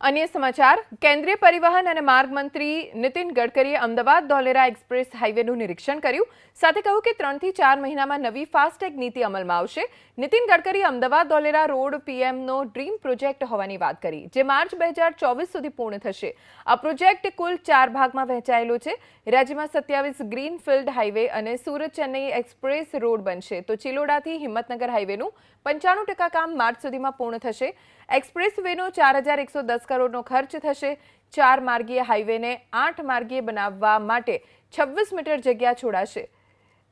अन्य समाचार केंद्रीय परिवहन અને માર્ગ મંત્રી નીતિન ગડકરીએ અમદાવાદ ધોલેરા એક્સપ્રેસ હાઈવેનું નિરીક્ષણ કર્યું સાથે કહ્યું કે 3 થી 4 મહિનામાં નવી ફાસ્ટેગ નીતિ અમલમાં આવશે। નીતિન ગડકરીએ અમદાવાદ ધોલેરા રોડ પીએમનો ડ્રીમ પ્રોજેક્ટ હોવાની વાત કરી જે માર્ચ 2024 સુધી પૂર્ણ થશે। આ પ્રોજેક્ટ કુલ 4 ભાગમાં વહેંચાયેલો છે। રાજ્યમાં 27 ગ્રીનફિલ્ડ હાઈવે અને સુરત ચેન્નઈ એક્સપ્રેસ રોડ બનશે તો ચિલોડાથી હિંમતનગર હાઈવેનું 95% કામ માર્ચ સુધીમાં પૂર્ણ થશે। एक्सप्रेस वेनो 4110 करोड़નો ખર્ચ થશે। 4 માર્ગીય હાઈવેને 8 માર્ગીય બનાવવા માટે 26 મીટર જગ્યા છોડાશે।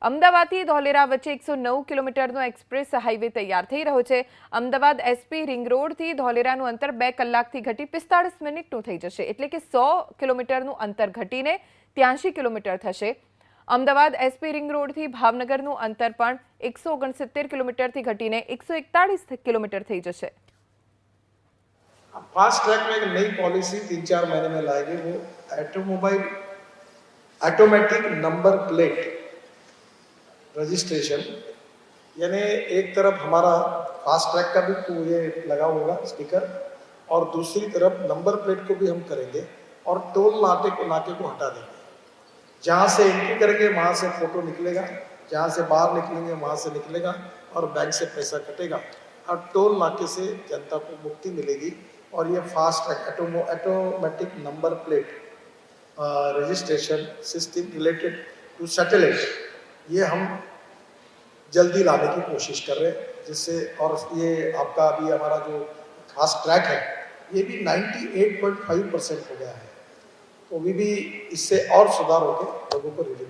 અમદાવાદથી ધોલેરા વચ્ચે 109 કિલોમીટરનો એક્સપ્રેસ હાઈવે તૈયાર થઈ રહ્યો છે। અમદાવાદ એસપી રિંગ રોડથી ધોલેરાનું અંતર 2 કલાકથી ઘટી 45 મિનિટનું થઈ જશે એટલે કે 100 કિલોમીટરનું અંતર ઘટીને 83 કિલોમીટર થશે। અમદાવાદ એસપી રિંગ રોડથી ભાવનગરનું અંતર પણ 169 કિલોમીટરથી ઘટીને 141 કિલોમીટર થઈ જશે। फास्ट ट्रैक में एक नई पॉलिसी 3-4 महीने में लाएगी, वो automobile automatic number plate registration, यानी एक तरफ हमारा फास्ट ट्रैक का भी ये लगा होगा स्टिकर और दूसरी तरफ नंबर प्लेट को भी हम करेंगे और टोल नाके को हटा देंगे। जहाँ से एंट्री करेंगे वहाँ से फोटो निकलेगा, जहाँ से बाहर निकलेंगे वहाँ से निकलेगा और बैंक से पैसा कटेगा और टोल नाके से जनता को मुक्ति मिलेगी। और ये fast track automatic number plate registration system related to satellite ये हम जल्दी लाने की कोशिश कर रहे हैं, जिससे और ये आपका अभी हमारा जो फास्ट ट्रैक है ये भी 98.5% हो गया है, तो भी इससे और सुधार होकर लोगों को रिलीफ